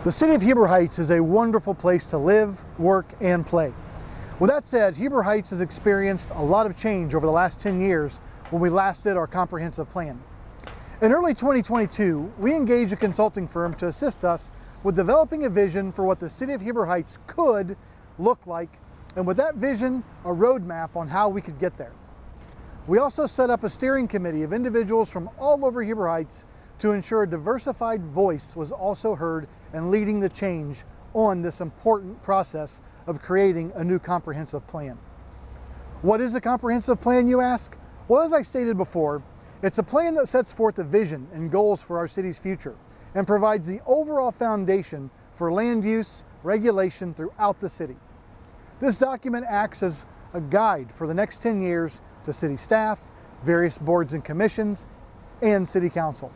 The city of Heber Heights is a wonderful place to live, work, and play. With that said, Heber Heights has experienced a lot of change over the last 10 years when we last did our comprehensive plan. In early 2022, we engaged a consulting firm to assist us with developing a vision for what the city of Heber Heights could look like, and with that vision, a roadmap on how we could get there. We also set up a steering committee of individuals from all over Heber Heights to ensure a diversified voice was also heard and leading the change on this important process of creating a new comprehensive plan. What is a comprehensive plan, you ask? Well, as I stated before, it's a plan that sets forth a vision and goals for our city's future and provides the overall foundation for land use regulation throughout the city. This document acts as a guide for the next 10 years to city staff, various boards and commissions, and city council.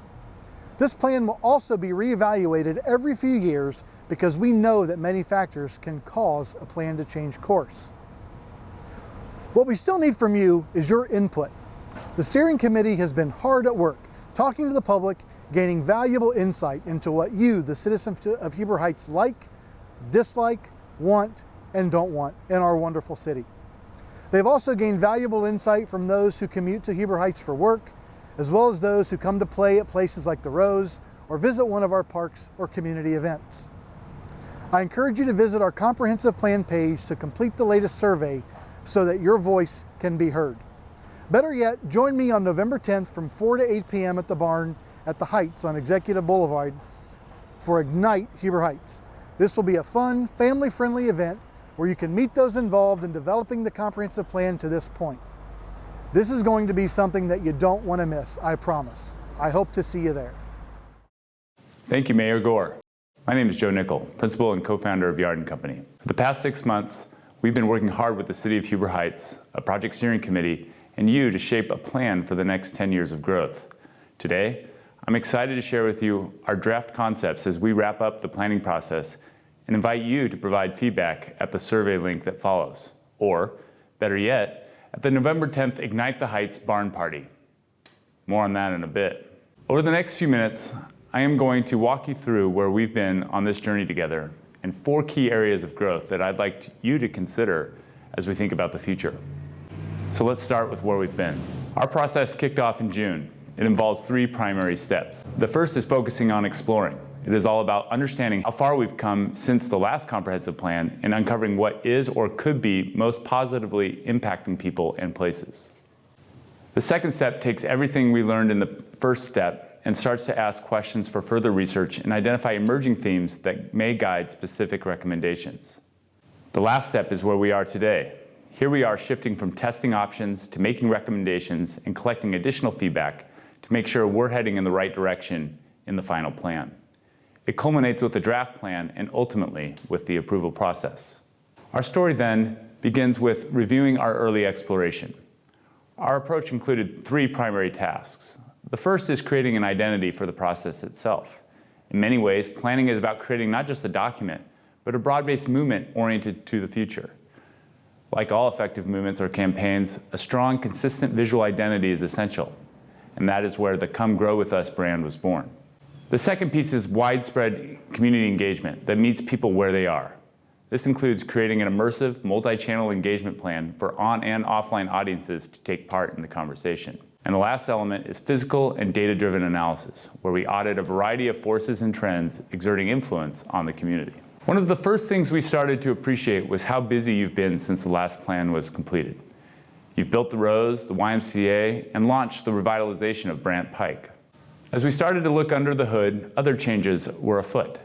This plan will also be reevaluated every few years because we know that many factors can cause a plan to change course. What we still need from you is your input. The steering committee has been hard at work, talking to the public, gaining valuable insight into what you, the citizens of Heber Heights, like, dislike, want, and don't want in our wonderful city. They've also gained valuable insight from those who commute to Heber Heights for work, as well as those who come to play at places like the Rose or visit one of our parks or community events. I encourage you to visit our comprehensive plan page to complete the latest survey so that your voice can be heard. Better yet, join me on November 10th from 4 to 8 p.m. at the barn at the Heights on Executive Boulevard for Ignite Heber Heights. This will be a fun, family-friendly event where you can meet those involved in developing the comprehensive plan to this point. This is going to be something that you don't want to miss, I promise. I hope to see you there. Thank you, Mayor Gore. My name is Joe Nichol, principal and co-founder of Yard & Company. For the past 6 months, we've been working hard with the City of Heber Heights, a project steering committee, and you to shape a plan for the next 10 years of growth. Today, I'm excited to share with you our draft concepts as we wrap up the planning process and invite you to provide feedback at the survey link that follows, or better yet, at the November 10th Ignite the Heights Barn Party. More on that in a bit. Over the next few minutes, I am going to walk you through where we've been on this journey together and 4 key areas of growth that I'd like you to consider as we think about the future. So let's start with where we've been. Our process kicked off in June. It involves 3 primary steps. The first is focusing on exploring. It is all about understanding how far we've come since the last comprehensive plan and uncovering what is or could be most positively impacting people and places. The second step takes everything we learned in the first step and starts to ask questions for further research and identify emerging themes that may guide specific recommendations. The last step is where we are today. Here we are shifting from testing options to making recommendations and collecting additional feedback to make sure we're heading in the right direction in the final plan. It culminates with the draft plan and ultimately with the approval process. Our story then begins with reviewing our early exploration. Our approach included 3 primary tasks. The first is creating an identity for the process itself. In many ways, planning is about creating not just a document, but a broad-based movement oriented to the future. Like all effective movements or campaigns, a strong, consistent visual identity is essential, and that is where the Come Grow With Us brand was born. The second piece is widespread community engagement that meets people where they are. This includes creating an immersive, multi-channel engagement plan for on and offline audiences to take part in the conversation. And the last element is physical and data-driven analysis, where we audit a variety of forces and trends exerting influence on the community. One of the first things we started to appreciate was how busy you've been since the last plan was completed. You've built the Rose, the YMCA, and launched the revitalization of Brant Pike. As we started to look under the hood, other changes were afoot.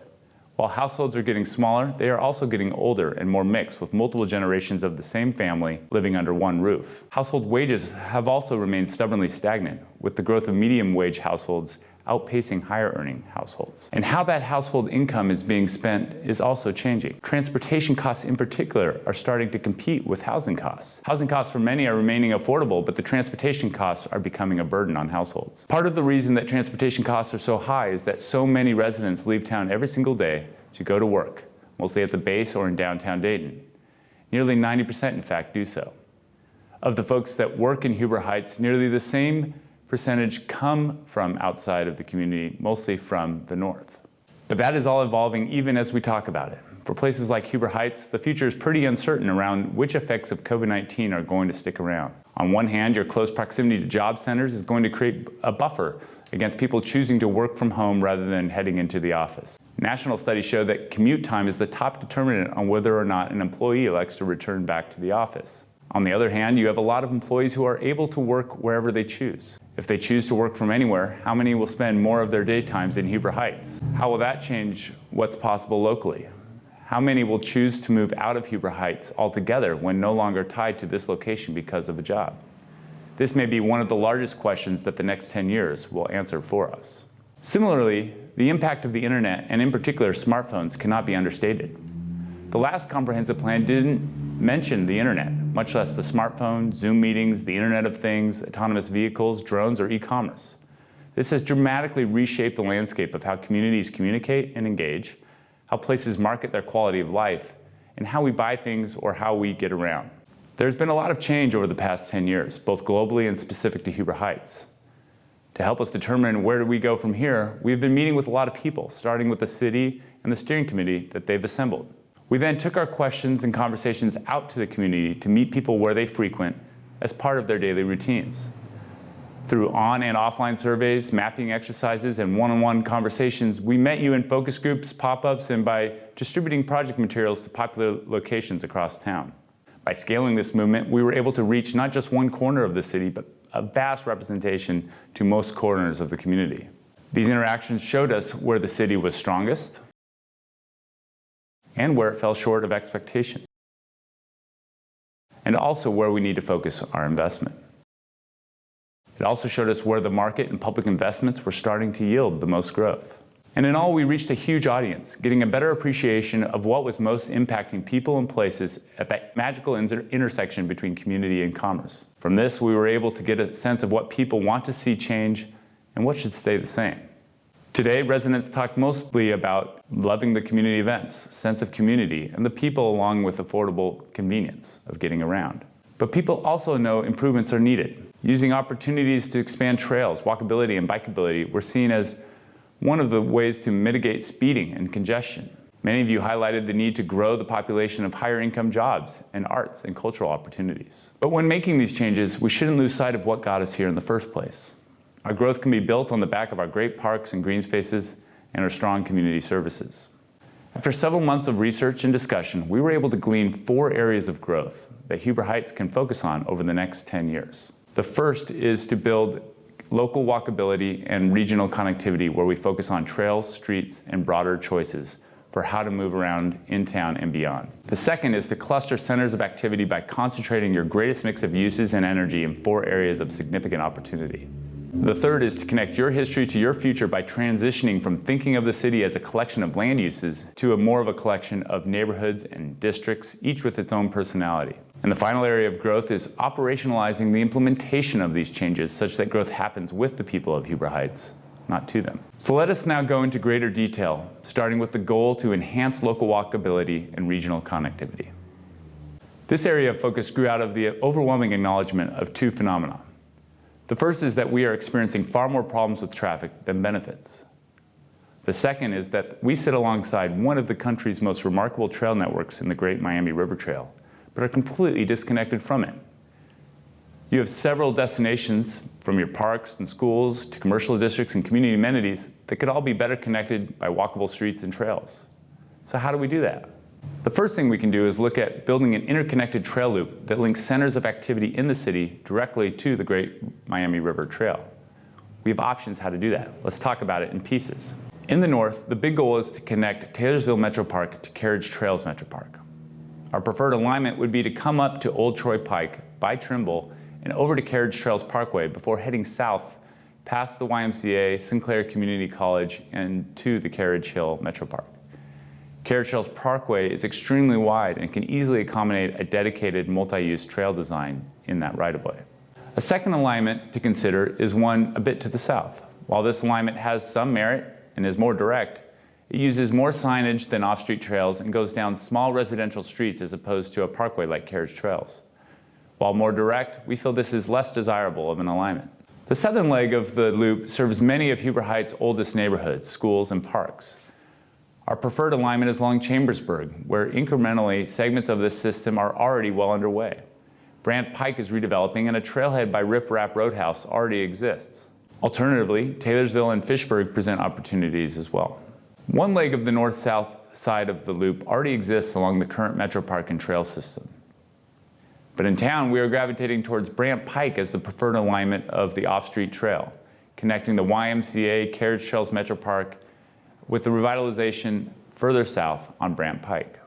While households are getting smaller, they are also getting older and more mixed, with multiple generations of the same family living under one roof. Household wages have also remained stubbornly stagnant, with the growth of medium-wage households outpacing higher-earning households. And how that household income is being spent is also changing. Transportation costs in particular are starting to compete with housing costs. Housing costs for many are remaining affordable, but the transportation costs are becoming a burden on households. Part of the reason that transportation costs are so high is that so many residents leave town every single day to go to work, mostly at the base or in downtown Dayton. Nearly 90%, in fact, do so. Of the folks that work in Heber Heights, nearly the same percentage come from outside of the community, mostly from the north. But that is all evolving even as we talk about it. For places like Huber Heights, the future is pretty uncertain around which effects of COVID-19 are going to stick around. On one hand, your close proximity to job centers is going to create a buffer against people choosing to work from home rather than heading into the office. National studies show that commute time is the top determinant on whether or not an employee elects to return back to the office. On the other hand, you have a lot of employees who are able to work wherever they choose. If they choose to work from anywhere, how many will spend more of their daytimes in Huber Heights? How will that change what's possible locally? How many will choose to move out of Huber Heights altogether when no longer tied to this location because of a job? This may be one of the largest questions that the next 10 years will answer for us. Similarly, the impact of the internet, and in particular smartphones, cannot be understated. The last comprehensive plan didn't mention the internet, much less the smartphone, Zoom meetings, the Internet of Things, autonomous vehicles, drones, or e-commerce. This has dramatically reshaped the landscape of how communities communicate and engage, how places market their quality of life, and how we buy things or how we get around. There's been a lot of change over the past 10 years, both globally and specific to Huber Heights. To help us determine where do we go from here, we've been meeting with a lot of people, starting with the city and the steering committee that they've assembled. We then took our questions and conversations out to the community to meet people where they frequent as part of their daily routines. Through on and offline surveys, mapping exercises, and one-on-one conversations, we met you in focus groups, pop-ups, and by distributing project materials to popular locations across town. By scaling this movement, we were able to reach not just one corner of the city, but a vast representation to most corners of the community. These interactions showed us where the city was strongest and where it fell short of expectation, and also where we need to focus our investment. It also showed us where the market and public investments were starting to yield the most growth. And in all, we reached a huge audience, getting a better appreciation of what was most impacting people and places at that magical intersection between community and commerce. From this, we were able to get a sense of what people want to see change and what should stay the same. Today, residents talk mostly about loving the community events, sense of community, and the people along with affordable convenience of getting around. But people also know improvements are needed. Using opportunities to expand trails, walkability, and bikeability were seen as one of the ways to mitigate speeding and congestion. Many of you highlighted the need to grow the population of higher income jobs and arts and cultural opportunities. But when making these changes, we shouldn't lose sight of what got us here in the first place. Our growth can be built on the back of our great parks and green spaces and our strong community services. After several months of research and discussion, we were able to glean 4 areas of growth that Huber Heights can focus on over the next 10 years. The first is to build local walkability and regional connectivity where we focus on trails, streets, and broader choices for how to move around in town and beyond. The second is to cluster centers of activity by concentrating your greatest mix of uses and energy in 4 areas of significant opportunity. The third is to connect your history to your future by transitioning from thinking of the city as a collection of land uses to more of a collection of neighborhoods and districts, each with its own personality. And the final area of growth is operationalizing the implementation of these changes such that growth happens with the people of Huber Heights, not to them. So let us now go into greater detail, starting with the goal to enhance local walkability and regional connectivity. This area of focus grew out of the overwhelming acknowledgement of 2 phenomena. The first is that we are experiencing far more problems with traffic than benefits. The second is that we sit alongside one of the country's most remarkable trail networks in the Great Miami River Trail, but are completely disconnected from it. You have several destinations, from your parks and schools to commercial districts and community amenities, that could all be better connected by walkable streets and trails. So how do we do that? The first thing we can do is look at building an interconnected trail loop that links centers of activity in the city directly to the Great Miami River Trail. We have options how to do that. Let's talk about it in pieces. In the north, the big goal is to connect Taylorsville Metro Park to Carriage Trails Metro Park. Our preferred alignment would be to come up to Old Troy Pike by Trimble and over to Carriage Trails Parkway before heading south past the YMCA, Sinclair Community College, and to the Carriage Hill Metro Park. Carriage Trails Parkway is extremely wide and can easily accommodate a dedicated multi-use trail design in that right-of-way. A second alignment to consider is one a bit to the south. While this alignment has some merit and is more direct, it uses more signage than off-street trails and goes down small residential streets as opposed to a parkway like Carriage Trails. While more direct, we feel this is less desirable of an alignment. The southern leg of the loop serves many of Huber Heights' oldest neighborhoods, schools, and parks. Our preferred alignment is along Chambersburg, where incrementally segments of this system are already well underway. Brant Pike is redeveloping and a trailhead by Rip Rap Roadhouse already exists. Alternatively, Taylorsville and Fishburg present opportunities as well. One leg of the north-south side of the loop already exists along the current Metro Park and trail system. But in town, we are gravitating towards Brant Pike as the preferred alignment of the off-street trail, connecting the YMCA Carriage Trails Metro Park with the revitalization further south on Brant Pike.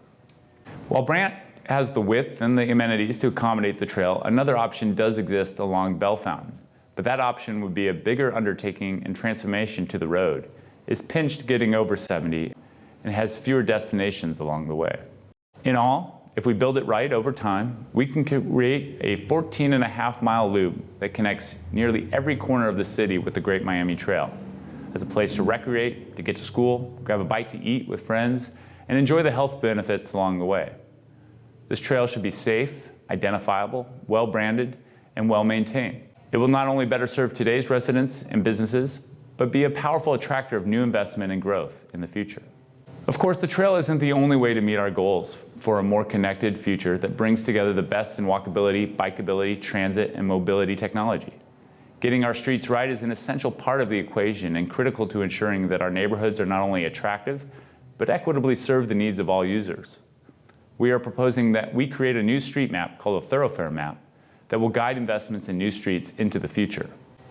While Brant has the width and the amenities to accommodate the trail, another option does exist along Bell Fountain. But that option would be a bigger undertaking and transformation to the road, is pinched getting over 70, and has fewer destinations along the way. In all, if we build it right over time, we can create a 14.5-mile loop that connects nearly every corner of the city with the Great Miami Trail, as a place to recreate, to get to school, grab a bite to eat with friends, and enjoy the health benefits along the way. This trail should be safe, identifiable, well-branded, and well-maintained. It will not only better serve today's residents and businesses, but be a powerful attractor of new investment and growth in the future. Of course, the trail isn't the only way to meet our goals for a more connected future that brings together the best in walkability, bikeability, transit, and mobility technology. Getting our streets right is an essential part of the equation and critical to ensuring that our neighborhoods are not only attractive, but equitably serve the needs of all users. We are proposing that we create a new street map called a thoroughfare map that will guide investments in new streets into the future.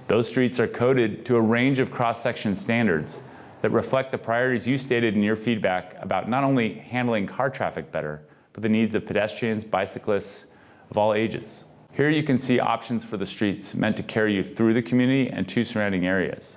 Those streets are coded to a range of cross-section standards that reflect the priorities you stated in your feedback about not only handling car traffic better, but the needs of pedestrians, bicyclists of all ages. Here you can see options for the streets meant to carry you through the community and to surrounding areas.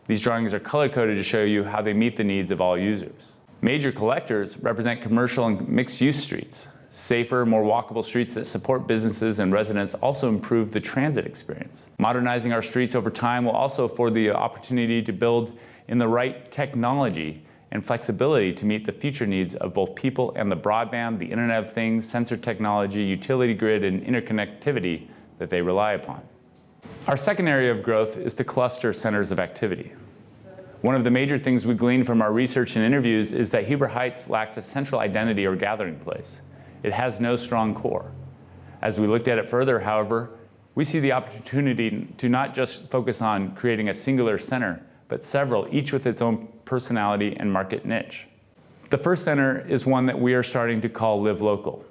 These drawings are color-coded to show you how they meet the needs of all users. Major collectors represent commercial and mixed-use streets. Safer, more walkable streets that support businesses and residents also improve the transit experience. Modernizing our streets over time will also afford the opportunity to build in the right technology and flexibility to meet the future needs of both people and the broadband, the Internet of Things, sensor technology, utility grid, and interconnectivity that they rely upon. Our second area of growth is to cluster centers of activity. One of the major things we gleaned from our research and interviews is that Huber Heights lacks a central identity or gathering place. It has no strong core. As we looked at it further, however, we see the opportunity to not just focus on creating a singular center, but several, each with its own personality and market niche. The first center is one that we are starting to call Live Local.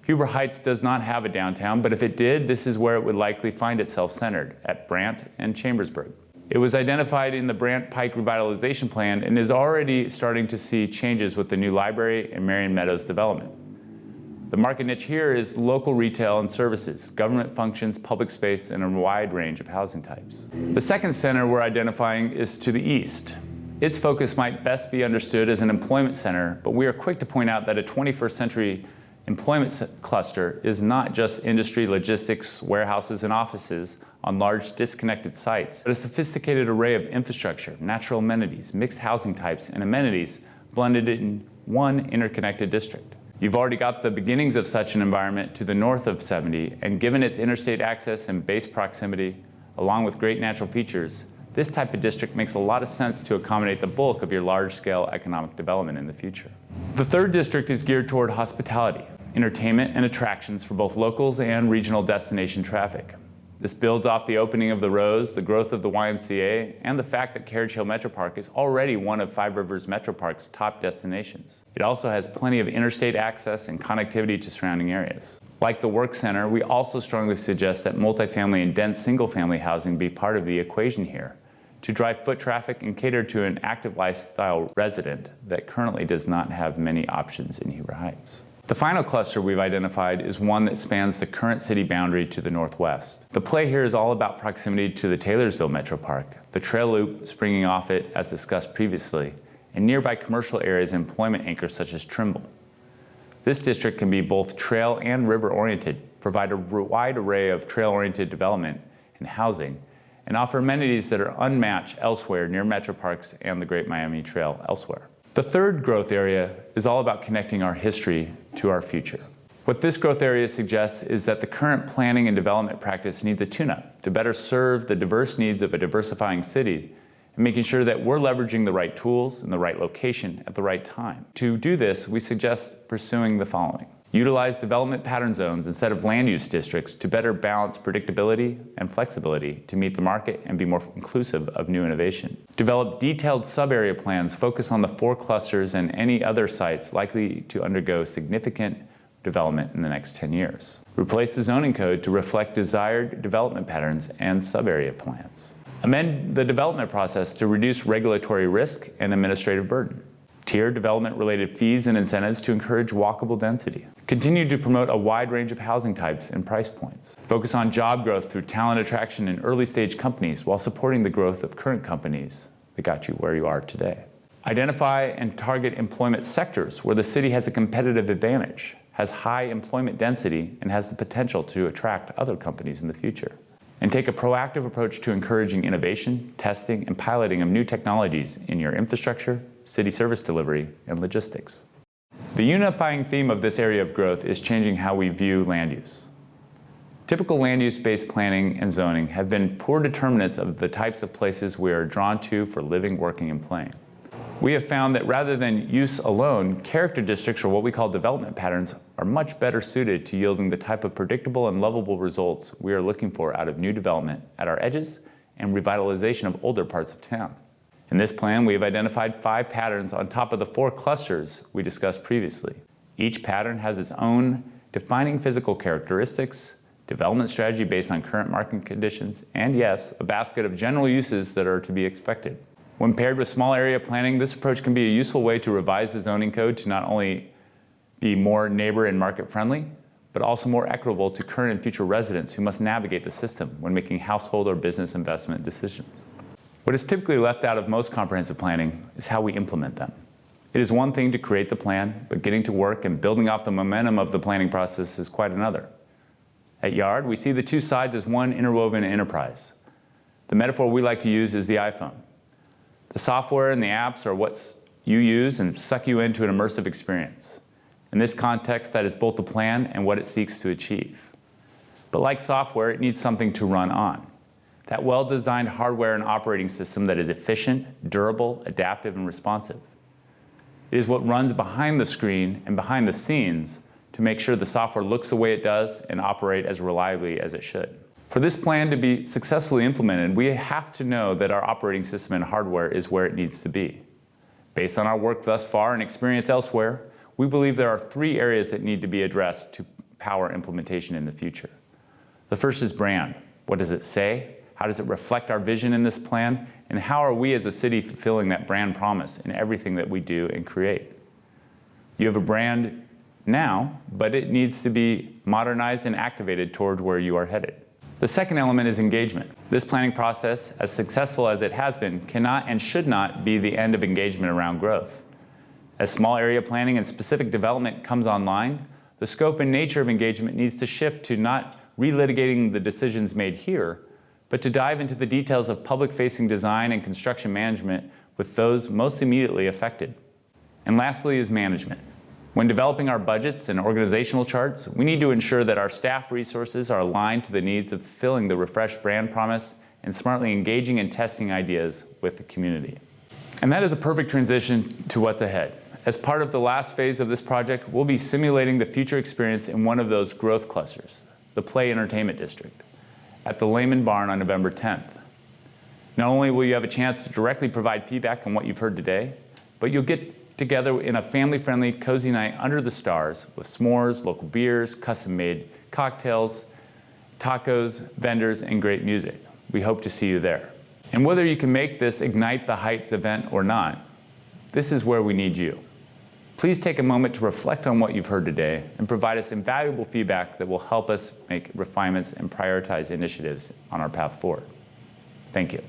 Huber Heights does not have a downtown, but if it did, this is where it would likely find itself centered, at Brant and Chambersburg. It was identified in the Brant Pike Revitalization Plan and is already starting to see changes with the new library and Marion Meadows development. The market niche here is local retail and services, government functions, public space, and a wide range of housing types. The second center we're identifying is to the east. Its focus might best be understood as an employment center, but we are quick to point out that a 21st century employment cluster is not just industry, logistics, warehouses, and offices on large disconnected sites, but a sophisticated array of infrastructure, natural amenities, mixed housing types, and amenities blended in one interconnected district. You've already got the beginnings of such an environment to the north of 70, and given its interstate access and base proximity, along with great natural features, this type of district makes a lot of sense to accommodate the bulk of your large-scale economic development in the future. The third district is geared toward hospitality, entertainment, and attractions for both locals and regional destination traffic. This builds off the opening of the Rose, the growth of the YMCA, and the fact that Carriage Hill Metro Park is already one of Five Rivers Metro Park's top destinations. It also has plenty of interstate access and connectivity to surrounding areas. Like the Work Center, we also strongly suggest that multifamily and dense single-family housing be part of the equation here, to drive foot traffic and cater to an active lifestyle resident that currently does not have many options in Huber Heights. The final cluster we've identified is one that spans the current city boundary to the northwest. The play here is all about proximity to the Taylorsville Metro Park, the trail loop springing off it as discussed previously, and nearby commercial areas and employment anchors such as Trimble. This district can be both trail and river-oriented, provide a wide array of trail-oriented development and housing, and offer amenities that are unmatched elsewhere near metro parks and the Great Miami Trail elsewhere. The third growth area is all about connecting our history to our future. What this growth area suggests is that the current planning and development practice needs a tune-up to better serve the diverse needs of a diversifying city and making sure that we're leveraging the right tools in the right location at the right time. To do this, we suggest pursuing the following. Utilize development pattern zones instead of land use districts to better balance predictability and flexibility to meet the market and be more inclusive of new innovation. Develop detailed sub-area plans focused on the 4 clusters and any other sites likely to undergo significant development in the next 10 years. Replace the zoning code to reflect desired development patterns and sub-area plans. Amend the development process to reduce regulatory risk and administrative burden. Tier development-related fees and incentives to encourage walkable density. Continue to promote a wide range of housing types and price points. Focus on job growth through talent attraction in early-stage companies while supporting the growth of current companies that got you where you are today. Identify and target employment sectors where the city has a competitive advantage, has high employment density, and has the potential to attract other companies in the future. And take a proactive approach to encouraging innovation, testing, and piloting of new technologies in your infrastructure, city service delivery, and logistics. The unifying theme of this area of growth is changing how we view land use. Typical land use-based planning and zoning have been poor determinants of the types of places we are drawn to for living, working, and playing. We have found that rather than use alone, character districts, or what we call development patterns, are much better suited to yielding the type of predictable and lovable results we are looking for out of new development at our edges and revitalization of older parts of town. In this plan, we have identified 5 patterns on top of the 4 clusters we discussed previously. Each pattern has its own defining physical characteristics, development strategy based on current market conditions, and yes, a basket of general uses that are to be expected. When paired with small area planning, this approach can be a useful way to revise the zoning code to not only be more neighbor and market friendly, but also more equitable to current and future residents who must navigate the system when making household or business investment decisions. What is typically left out of most comprehensive planning is how we implement them. It is one thing to create the plan, but getting to work and building off the momentum of the planning process is quite another. At Yard, we see the 2 sides as one interwoven enterprise. The metaphor we like to use is the iPhone. The software and the apps are what you use and suck you into an immersive experience. In this context, that is both the plan and what it seeks to achieve. But like software, it needs something to run on. That well-designed hardware and operating system that is efficient, durable, adaptive, and responsive. It is what runs behind the screen and behind the scenes to make sure the software looks the way it does and operate as reliably as it should. For this plan to be successfully implemented, we have to know that our operating system and hardware is where it needs to be. Based on our work thus far and experience elsewhere, we believe there are 3 areas that need to be addressed to power implementation in the future. The first is brand. What does it say? How does it reflect our vision in this plan? And how are we as a city fulfilling that brand promise in everything that we do and create? You have a brand now, but it needs to be modernized and activated toward where you are headed. The second element is engagement. This planning process, as successful as it has been, cannot and should not be the end of engagement around growth. As small area planning and specific development comes online, the scope and nature of engagement needs to shift to not relitigating the decisions made here, but to dive into the details of public-facing design and construction management with those most immediately affected. And lastly is management. When developing our budgets and organizational charts, we need to ensure that our staff resources are aligned to the needs of fulfilling the refreshed brand promise and smartly engaging and testing ideas with the community. And that is a perfect transition to what's ahead. As part of the last phase of this project, we'll be simulating the future experience in one of those growth clusters, the Play Entertainment District, at the Lehman Barn on November 10th. Not only will you have a chance to directly provide feedback on what you've heard today, but you'll get together in a family-friendly, cozy night under the stars with s'mores, local beers, custom-made cocktails, tacos, vendors, and great music. We hope to see you there. And whether you can make this Ignite the Heights event or not, this is where we need you. Please take a moment to reflect on what you've heard today and provide us invaluable feedback that will help us make refinements and prioritize initiatives on our path forward. Thank you.